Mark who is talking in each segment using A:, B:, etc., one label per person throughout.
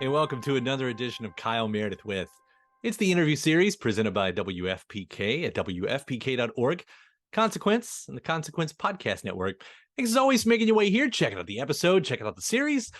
A: and welcome to another edition of Kyle Meredith with. It's the interview series presented by WFPK at WFPK.org, Consequence, and the Consequence Podcast Network. Thanks as always for making your way here, checking out the episode, checking out the series.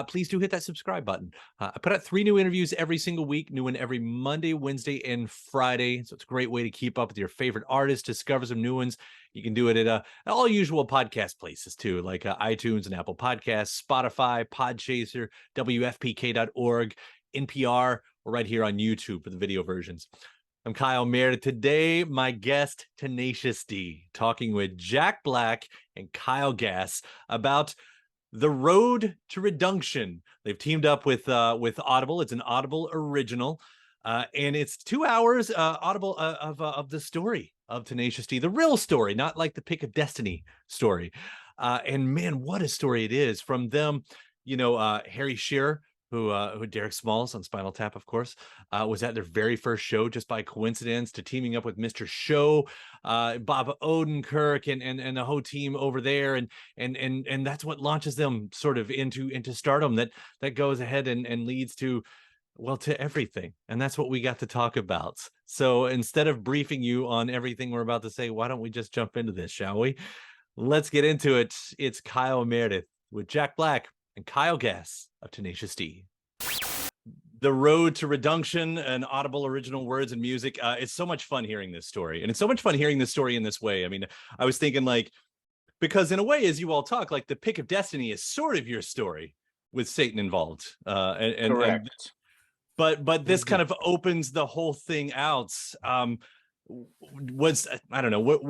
A: Please do hit that subscribe button. I put out 3 new interviews every single week, new one every Monday, Wednesday, and Friday. So it's a great way to keep up with your favorite artists, discover some new ones. You can do it at all usual podcast places too, like iTunes and Apple Podcasts, Spotify, Podchaser, WFPK.org, NPR, or right here on YouTube for the video versions. I'm Kyle Meredith. Today, my guest, Tenacious D, talking with Jack Black and Kyle Gass about the road to Redunktion. They've teamed up with Audible. It's an Audible original, and it's 2 hours Audible of the story of Tenacious D, the real story, not like the Pick of Destiny story. And man, what a story it is from them. Harry Shearer, who Derek Smalls on Spinal Tap, of course, was at their very first show just by coincidence, to teaming up with Mr. Show, Bob Odenkirk, and the whole team over there, and that's what launches them sort of into stardom. That goes ahead and leads to everything, and that's what we got to talk about. So instead of briefing you on everything we're about to say, why don't we just jump into this, shall we? Let's get into it. It's Kyle Meredith with Jack Black and Kyle Gass of Tenacious D. The road to Redunktion and Audible Original Words and Music. It's so much fun hearing this story. And it's so much fun hearing this story in this way. I mean, I was thinking because in a way, as you all talk, the Pick of Destiny is sort of your story with Satan involved.
B: Correct.
A: But this kind of opens the whole thing out. I don't know, what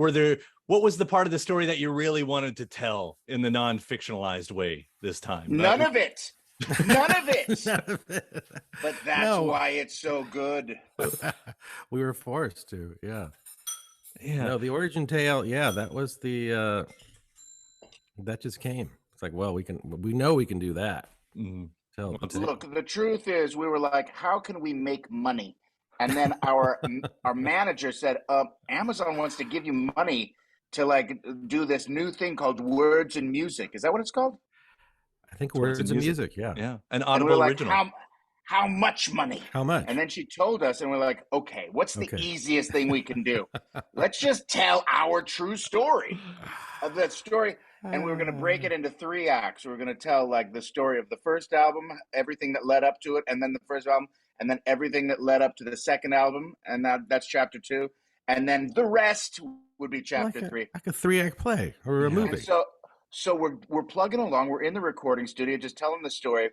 A: was the part of the story that you really wanted to tell in the non-fictionalized way this time?
B: None of it. But that's why it's so good.
C: We were forced to, yeah. No, the origin tale, that was the that just came. It's like, well, we know we can do that.
A: Mm-hmm.
B: Look, the truth is, we were like, how can we make money? And then our manager said, Amazon wants to give you money to do this new thing called Words and Music. Is that what it's called?
C: I think Words and Music, yeah.
A: An Audible original.
B: How much money?
C: How much?
B: And then she told us, and we're like, okay, what's the easiest thing we can do? Let's just tell our true story of that story. And we were going to break it into 3 acts. We were going to tell the story of the first album, everything that led up to it, and then the first album, and then everything that led up to the second album, and that's chapter 2. And then the rest would be chapter 3.
C: Like a 3-act play or a movie.
B: So we're plugging along. We're in the recording studio, just telling the story,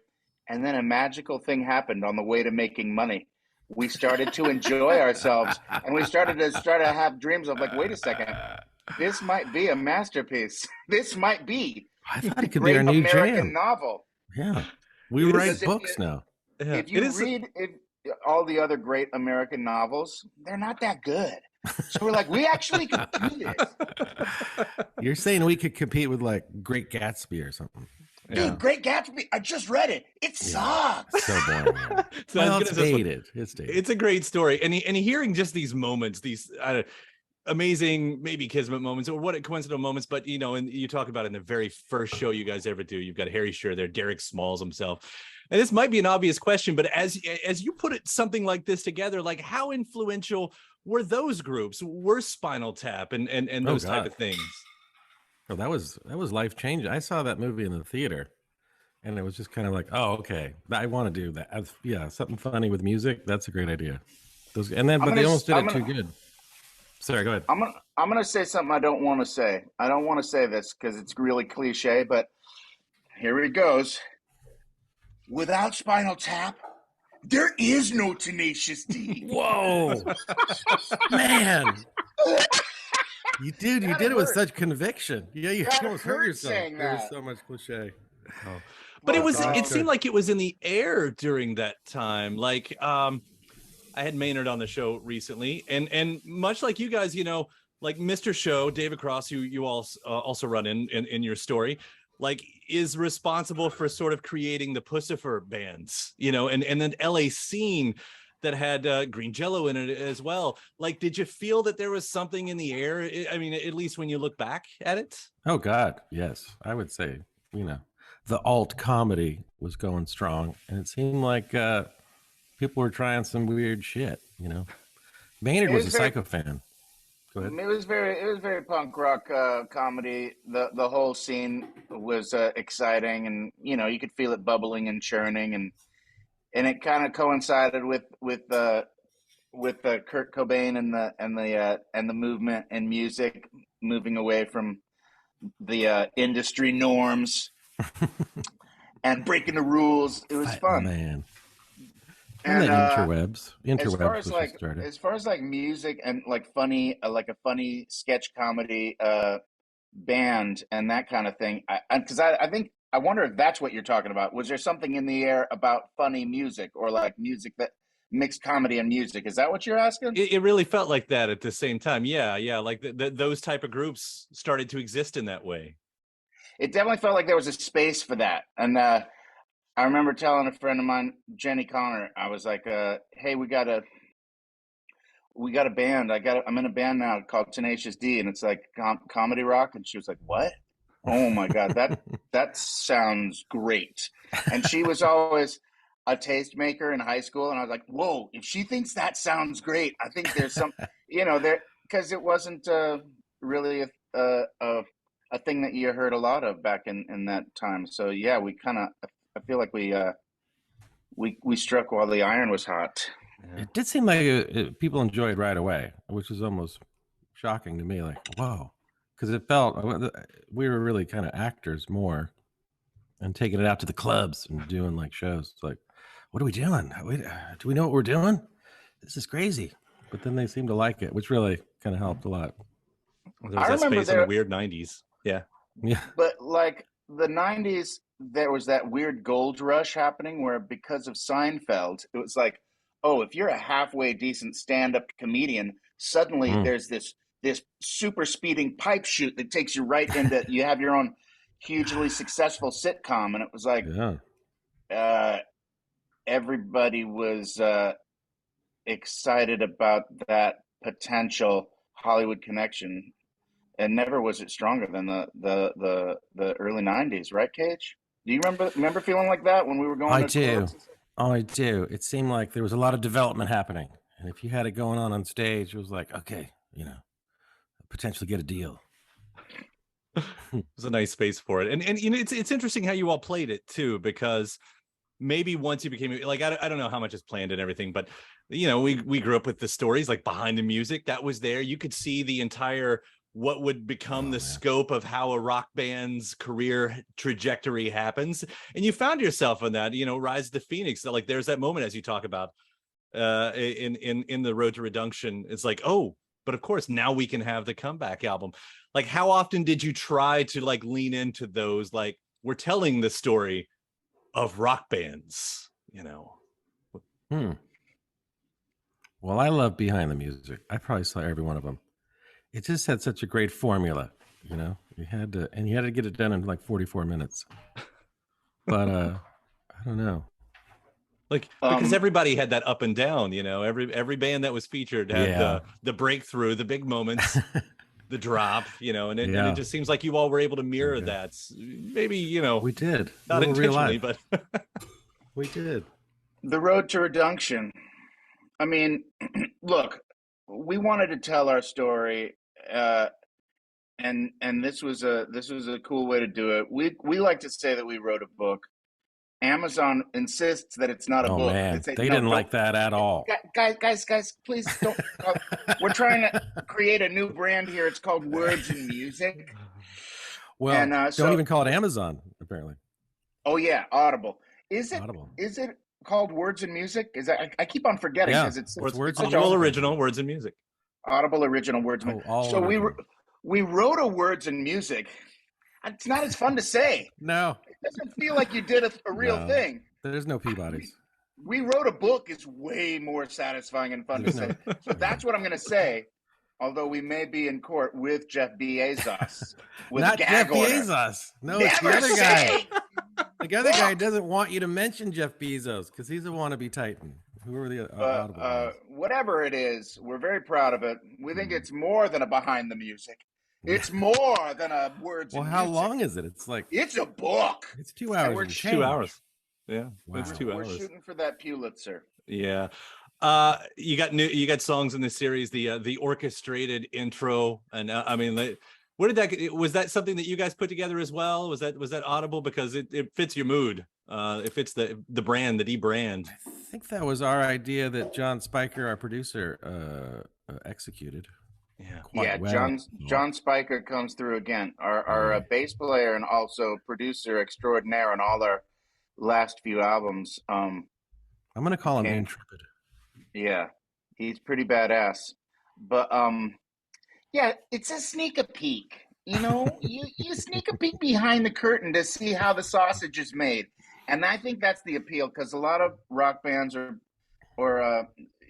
B: and then a magical thing happened on the way to making money. We started to enjoy ourselves, and we started to have dreams of wait a second, this might be a masterpiece. This might be.
C: I thought it could be our new
B: American
C: jam.
B: Novel.
C: Yeah, we write books now.
B: If you read all the other great American novels, they're not that good. So we're like, we actually could do this.
C: You're saying we could compete with Great Gatsby or something?
B: Dude, Great Gatsby, I just read it. It sucks.
C: So boring. It's dated.
A: It's a great story. And hearing just these moments, these amazing, maybe kismet moments, or what coincidental moments, but and you talk about it in the very first show you guys ever do. You've got Harry Shearer there, Derek Smalls himself. And this might be an obvious question, but as you put it, something like this together, how influential were those groups? Were Spinal Tap and those type of things?
C: Oh, that was life changing. I saw that movie in the theater, and it was just kind of like, oh, okay, I want to do that. Something funny with music. That's a great idea. But they almost did it too good. Sorry, go ahead.
B: I'm gonna say something I don't want to say. I don't want to say this because it's really cliche, but here it goes. Without Spinal Tap, there is no Tenacious D.
C: Whoa, man! You did it with such conviction. Yeah, you almost hurt yourself. There was so much cliche. Oh.
A: But it seemed like it was in the air during that time. I had Maynard on the show recently, and much like you guys, Mr. Show, David Cross, who you all also run in your story, is responsible for sort of creating the Puscifer bands, and then LA scene that had Green Jello in it as well. Did you feel that there was something in the air? I mean, at least when you look back at it?
C: Oh God, yes. I would say, the alt comedy was going strong, and it seemed like people were trying some weird shit. Maynard was a Psycho fan. Go ahead.
B: It was very punk rock comedy. The whole scene was exciting, and you could feel it bubbling and churning, and it kind of coincided with Kurt Cobain and the movement and music moving away from the industry norms and breaking the rules. It was fun,
C: man. And then interwebs.
B: As far as like music and like funny, like a funny sketch comedy band and that kind of thing. I wonder if that's what you're talking about. Was there something in the air about funny music or like music that mixed comedy and music? Is that what you're asking?
A: It really felt like that at the same time. Yeah. Like those type of groups started to exist in that way.
B: It definitely felt like there was a space for that. And I remember telling a friend of mine, Jenny Connor, I was like, hey, we got a band. I'm in a band now called Tenacious D, and it's like comedy rock. And she was like, what? Oh my God, that sounds great. And she was always a tastemaker in high school. And I was like, whoa, if she thinks that sounds great, I think there's some, because it wasn't really a thing that you heard a lot of back in that time. So yeah, I feel like we struck while the iron was hot.
C: It did seem like people enjoyed right away, which was almost shocking to me. Like, whoa, because it felt we were really kind of actors more, and taking it out to the clubs and doing like shows. It's like, what are we doing? Do we know what we're doing? This is crazy. But then they seemed to like it, which really kind of helped a lot.
A: There was that space in the weird 90s. Yeah.
B: But like the 90s, there was that weird gold rush happening where because of Seinfeld, it was like, oh, if you're a halfway decent stand-up comedian, suddenly there's this super speeding pipe shoot that takes you right into, you have your own hugely successful sitcom. And it was like, everybody was excited about that potential Hollywood connection. And never was it stronger than the early 90s, right, Cage? Do you remember feeling like that when we were going?
C: I do. It seemed like there was a lot of development happening, and if you had it going on stage, it was like, okay, potentially get a deal.
A: It was a nice space for it, and it's interesting how you all played it too, because maybe once you became like, I don't know how much is planned and everything, but we grew up with the stories like behind the music that was there. You could see the entire what would become the scope of how a rock band's career trajectory happens. And you found yourself in that, Rise to Phoenix. Like there's that moment, as you talk about in the Road to Redunktion. It's like, oh, but of course now we can have the comeback album. Like how often did you try to like lean into those, like we're telling the story of rock bands,
C: Well, I love Behind the Music. I probably saw every one of them. It just had such a great formula, you had to get it done in like 44 minutes. But I don't know.
A: Like, because everybody had that up and down, every band that was featured had the breakthrough, the big moments, the drop, and it just seems like you all were able to mirror that. Maybe,
C: we did.
A: Not intentionally, but
C: we did.
B: The Road to Redunktion. I mean, look, we wanted to tell our story. And this was a cool way to do it. We like to say that we wrote a book. Amazon insists that it's not a book.
C: Man, they didn't like that at all.
B: Guys, please don't. We're trying to create a new brand here. It's called Words and Music.
C: Well, and, don't even call it Amazon, apparently.
B: Oh yeah, Audible. Is it?
C: Audible.
B: Is it called Words and Music? Is that? I keep on forgetting because it's
A: Audible Original Words and Music.
B: Audible Original Words. So we wrote a Words and Music. It's not as fun to say.
C: No,
B: it doesn't feel like you did a real thing.
C: There's no Peabodys.
B: We wrote a book is way more satisfying and fun to say. So that's what I'm going to say. Although we may be in court with Jeff Bezos.
C: Not Jeff Bezos. No, it's the other guy. The other guy doesn't want you to mention Jeff Bezos because he's a wannabe Titan. Who are the
B: whatever it is, we're very proud of it. We think it's more than a behind the music. It's more than a words.
C: Well,
B: and
C: how
B: music.
C: long is it? It's like
B: It's a book.
C: It's 2 hours.
B: We're
A: 2 hours. Yeah,
C: wow.
A: It's 2 hours.
B: We're shooting for that Pulitzer.
A: Yeah. You got songs in this series, the orchestrated intro, and I mean, where did that, was that something that you guys put together as well? Was that Audible? Because it fits your mood. It fits the brand, the D brand.
C: I think that was our idea that John Spiker, our producer, executed.
B: Yeah,
C: well.
B: John Spiker comes through again. Our bass player and also producer extraordinaire on all our last few albums.
C: I'm gonna call him Intrepid.
B: Yeah, he's pretty badass. But yeah, it's a sneak a peek. You know, you sneak a peek behind the curtain to see how the sausage is made, and I think that's the appeal, because a lot of rock bands or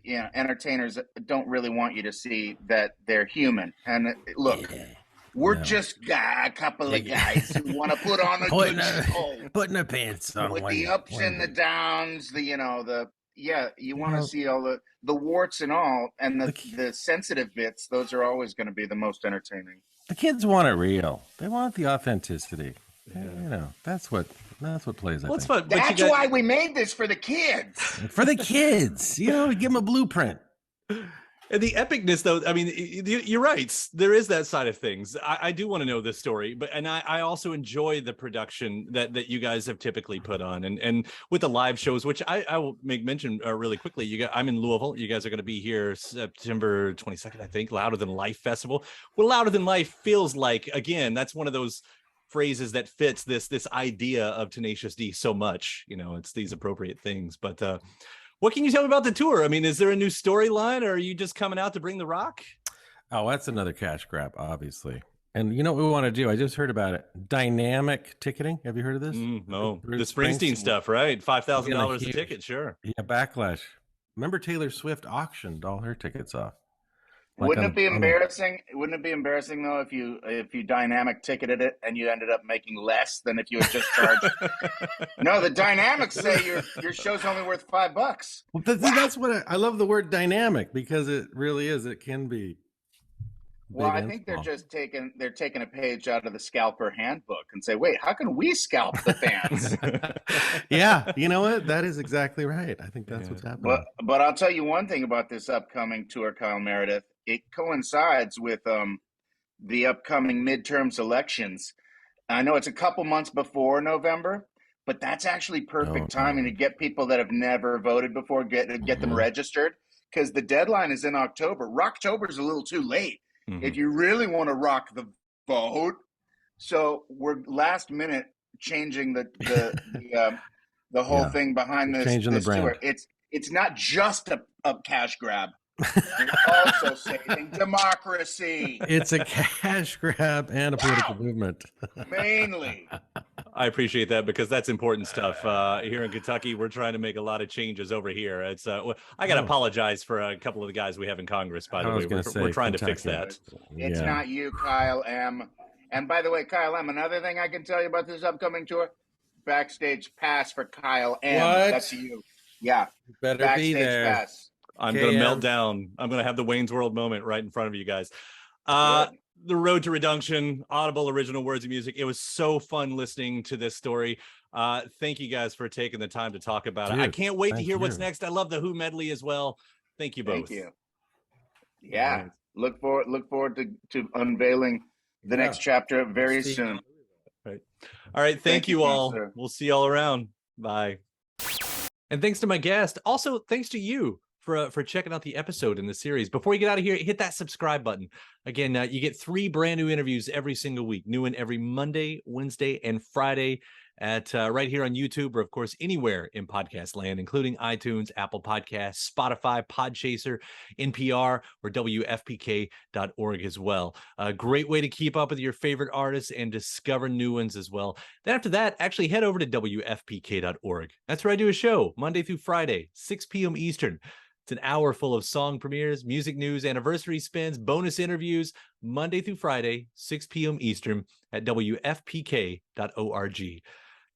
B: entertainers don't really want you to see that they're human. And look, we're just a couple of guys who want to put on a good show,
C: putting their pants on
B: with the ups and the downs. You want to see all the warts and all, and the sensitive bits. Those are always going to be the most entertaining.
C: The kids want it real. They want the authenticity. Yeah. You know, that's what plays.
B: That's why we made this, for the kids.
C: For the kids, you know, give them a blueprint.
A: And the epicness, though, I mean, you're right. There is that side of things. I do want to know this story, but I also enjoy the production that you guys have typically put on, and with the live shows, which I will make mention really quickly. I'm in Louisville. You guys are going to be here September 22nd, I think. Louder Than Life Festival. What Louder Than Life feels like, again, that's one of those phrases that fits this idea of Tenacious D so much. You know, it's these appropriate things, but. What can you tell me about the tour? I mean, is there a new storyline, or are you just coming out to bring the rock?
C: Oh, that's another cash grab, obviously. And you know what we want to do? I just heard about it. Dynamic ticketing. Have you heard of this?
A: No, the Springsteen stuff, right? $5,000 a ticket, sure.
C: Yeah, backlash. Remember Taylor Swift auctioned all her tickets off.
B: Wouldn't it be embarrassing? Wouldn't it be embarrassing though if you dynamic ticketed it and you ended up making less than if you had just charged? No, the dynamics say your show's only worth $5.
C: Well, that's what I love, the word dynamic, because it really is. It can be.
B: Well, I think they're taking a page out of the scalper handbook and say, wait, how can we scalp the fans?
C: Yeah, you know what? That is exactly right. I think that's what's happening.
B: But I'll tell you one thing about this upcoming tour, Kyle Meredith. It coincides with the upcoming midterms elections. I know it's a couple months before November, but that's actually perfect timing to get people that have never voted before, get them registered, because the deadline is in October. Rocktober is a little too late. If you really want to rock the vote. So we're last minute changing the whole thing behind this.
C: Changing the brand.
B: Tour. It's not just a cash grab. We're also saving democracy.
C: It's a cash grab and a political movement.
B: Mainly.
A: I appreciate that, because that's important stuff. Here in Kentucky, we're trying to make a lot of changes over here. It's I got to apologize for a couple of the guys we have in Congress, by the way. We're trying to fix that.
B: It's not you, Kyle M. And by the way, Kyle M., another thing I can tell you about this upcoming tour, backstage pass for Kyle M.
C: What?
B: That's you. Yeah.
C: You better
B: backstage
C: be there.
B: Pass.
A: I'm going to melt down. I'm going to have the Wayne's World moment right in front of you guys. The road to Redunktion, Audible Original Words and Music. It was so fun listening to this story. Thank you guys for taking the time to talk about it. I can't wait to hear what's next. I love the Who medley as well. Thank you both.
B: Thank you. Yeah. Right. Look forward to unveiling the next chapter very soon.
A: Right. All right. Thank you all. Sir. We'll see you all around. Bye. And thanks to my guest. Also, thanks to you for checking out the episode in the series. Before you get out of here, hit that subscribe button. Again, you get 3 brand new interviews every single week. New one every Monday, Wednesday, and Friday at right here on YouTube, or of course anywhere in podcast land, including iTunes, Apple Podcasts, Spotify, Podchaser, NPR, or WFPK.org as well. A great way to keep up with your favorite artists and discover new ones as well. Then after that, actually head over to WFPK.org. That's where I do a show Monday through Friday, 6 p.m. Eastern. It's an hour full of song premieres, music news, anniversary spins, bonus interviews, Monday through Friday, 6 p.m. Eastern at WFPK.org.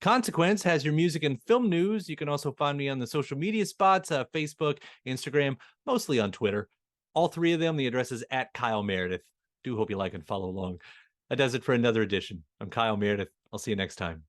A: Consequence has your music and film news. You can also find me on the social media spots, Facebook, Instagram, mostly on Twitter. All 3 of them, the address is at Kyle Meredith. do hope you like and follow along. That does it for another edition. I'm Kyle Meredith. I'll see you next time.